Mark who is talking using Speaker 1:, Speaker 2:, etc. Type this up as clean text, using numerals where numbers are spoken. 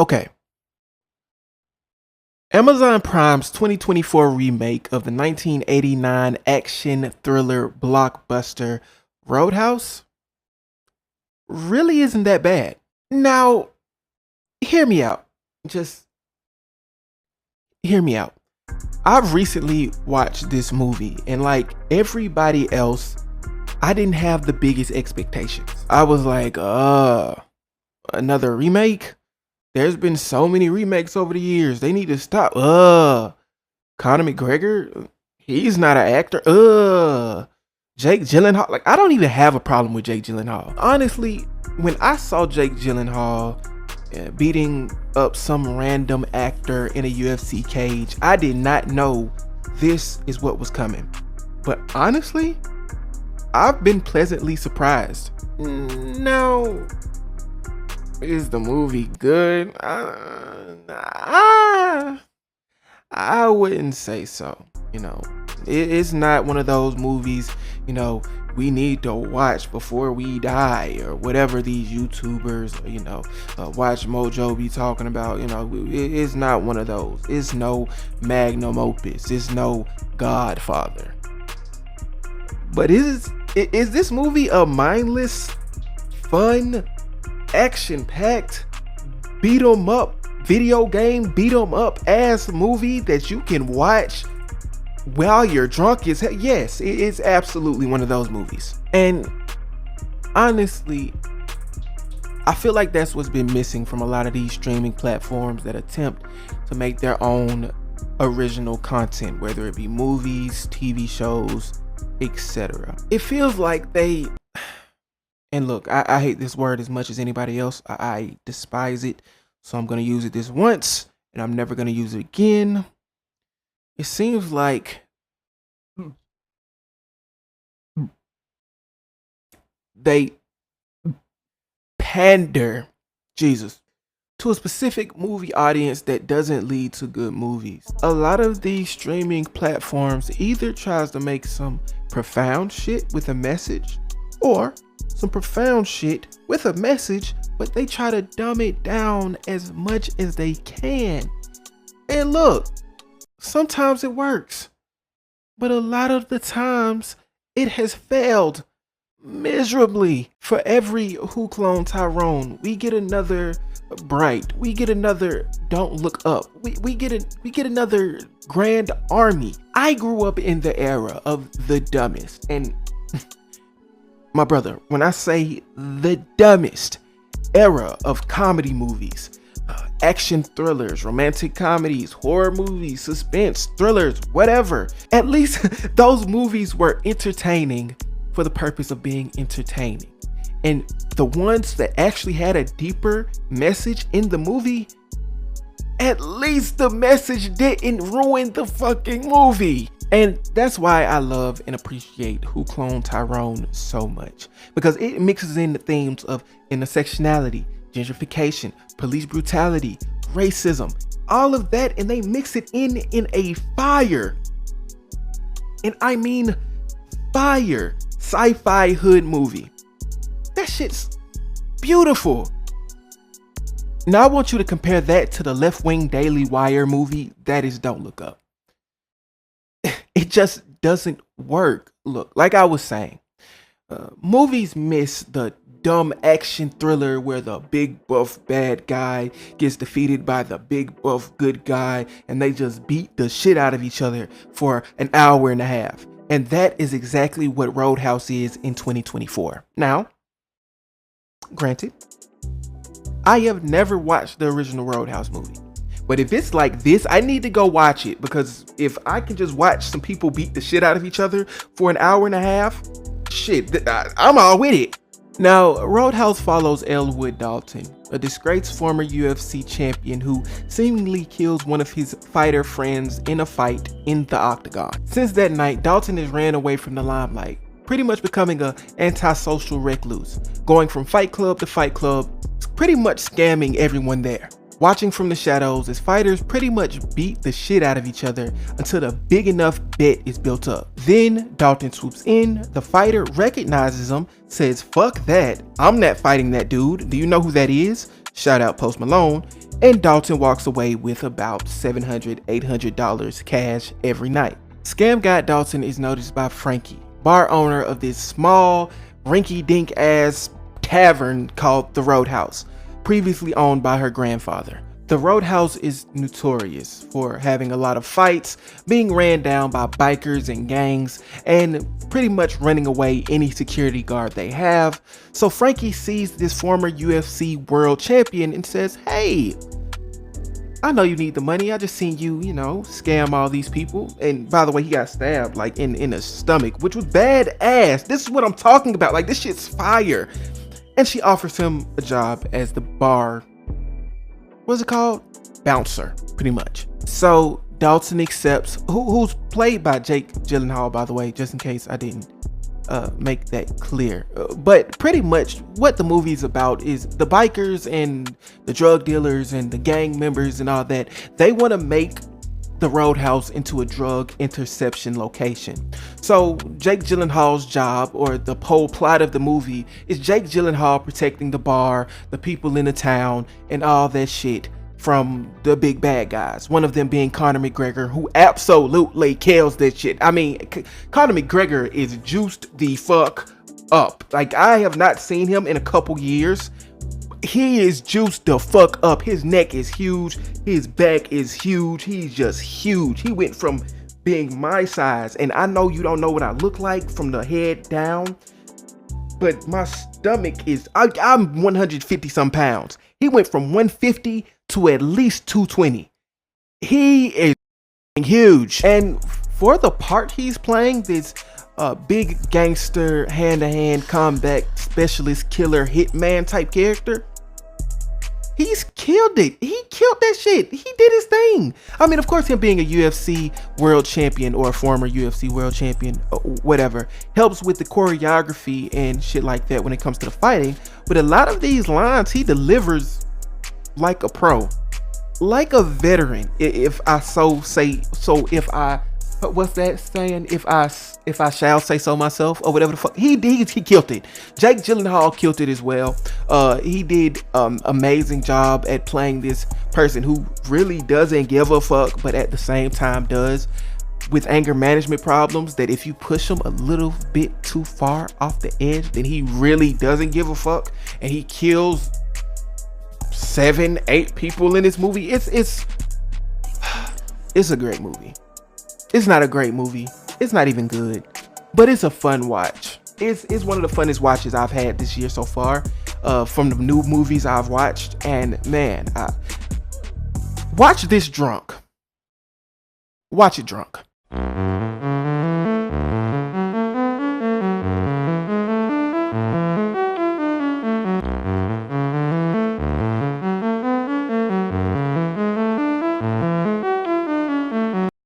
Speaker 1: Okay. Amazon Prime's 2024 remake of the 1989 action thriller blockbuster Roadhouse really isn't that bad. Now, hear me out. Just hear me out. I've recently watched this movie, and like everybody else, I didn't have the biggest expectations. I was like, another remake? There's been so many remakes over the years. They need to stop. Conor McGregor, he's not an actor. Jake Gyllenhaal, like I don't even have a problem with Jake Gyllenhaal. Honestly, when I saw Jake Gyllenhaal beating up some random actor in a UFC cage, I did not know this is what was coming. But honestly, I've been pleasantly surprised. Now, is the movie good? I wouldn't say so. It's not one of those movies, we need to watch before we die or whatever these YouTubers, Watch Mojo be talking about. It's not one of those. It's no magnum opus. It's no Godfather. But is this movie a mindless, fun, action-packed, beat 'em up video game, beat 'em up ass movie that you can watch while you're drunk as hell? Yes, it's absolutely one of those movies. And honestly, I feel like that's what's been missing from a lot of these streaming platforms that attempt to make their own original content, whether it be movies, TV shows, etc. It feels like they, and look, I hate this word as much as anybody else. I despise it. So I'm going to use it this once and I'm never going to use it again. It seems like they pander, to a specific movie audience that doesn't lead to good movies. A lot of these streaming platforms either tries to make some profound shit with a message, or some profound shit with a message, but they try to dumb it down as much as they can. And look, sometimes it works, but a lot of the times it has failed miserably. For every Who Cloned Tyrone, we get another Bright, we get another Don't Look Up, we get another Grand Army. I grew up in the era of the dumbest, and my brother, when I say the dumbest era of comedy movies, action thrillers, romantic comedies, horror movies, suspense, thrillers, whatever, at least those movies were entertaining for the purpose of being entertaining. And the ones that actually had a deeper message in the movie, at least the message didn't ruin the fucking movie. And that's why I love and appreciate Who Cloned Tyrone so much, because it mixes in the themes of intersectionality, gentrification, police brutality, racism, all of that, and they mix it in a fire, and I mean fire, sci-fi hood movie. That shit's beautiful. Now I want you to compare that to the left-wing Daily Wire movie that is Don't Look Up. It just doesn't work. Look, like I was saying, movies miss the dumb action thriller where the big buff bad guy gets defeated by the big buff good guy and they just beat the shit out of each other for an hour and a half. And that is exactly what Roadhouse is in 2024. Now, granted, I have never watched the original Roadhouse movie. But if it's like this, I need to go watch it, because if I can just watch some people beat the shit out of each other for an hour and a half, shit, I'm all with it. Now, Roadhouse follows Elwood Dalton, a disgraced former UFC champion who seemingly kills one of his fighter friends in a fight in the octagon. Since that night, Dalton has ran away from the limelight, pretty much becoming an antisocial recluse, going from fight club to fight club, pretty much scamming everyone there. Watching from the shadows as fighters pretty much beat the shit out of each other until the big enough bet is built up. Then Dalton swoops in, the fighter recognizes him, says fuck that, I'm not fighting that dude, do you know who that is? Shout out Post Malone. and Dalton walks away with about $700-800 cash every night. Scam God Dalton is noticed by Frankie, bar owner of this small, rinky-dink ass tavern called the Roadhouse, previously owned by her grandfather. The Roadhouse is notorious for having a lot of fights, being ran down by bikers and gangs, and pretty much running away any security guard they have. So Frankie sees this former UFC world champion and says, "Hey, I know you need the money. I just seen you, scam all these people." And by the way, he got stabbed like in the stomach, which was badass. This is what I'm talking about. Like, this shit's fire. And she offers him a job as the bar, what's it called? Bouncer, pretty much. So Dalton accepts, who's played by Jake Gyllenhaal, by the way, just in case I didn't make that clear. But pretty much what the movie's about is the bikers and the drug dealers and the gang members and all that. They want to make the Roadhouse into a drug interception location. So Jake Gyllenhaal's job, or the whole plot of the movie, is Jake Gyllenhaal protecting the bar, the people in the town, and all that shit from the big bad guys. One of them being Conor McGregor, who absolutely kills this shit. I mean, Conor McGregor is juiced the fuck up. Like, I have not seen him in a couple years. He is juiced the fuck up. His neck is huge. His back is huge. He's just huge. He went from being my size, and I know you don't know what I look like from the head down, but my stomach is, I'm 150 some pounds. He went from 150 to at least 220. He is huge. And for the part he's playing, this big gangster, hand-to-hand combat specialist, killer, hitman type character, he's killed it. He killed that shit. He did his thing. I mean, of course, him being a UFC world champion or a former UFC world champion, whatever, helps with the choreography and shit like that when it comes to the fighting. But a lot of these lines, he delivers like a pro, like a veteran, if I so say so. If I, what's that saying? If I shall say so myself, or whatever the fuck. He killed it. Jake Gyllenhaal killed it as well. He did amazing job at playing this person who really doesn't give a fuck, but at the same time does, with anger management problems, that if you push him a little bit too far off the edge, then he really doesn't give a fuck, and he kills 7-8 people in this movie. It's a great movie. It's not a great movie. It's not even good, but it's a fun watch. It's one of the funnest watches I've had this year so far, from the new movies I've watched. And man, watch this drunk. Watch it drunk.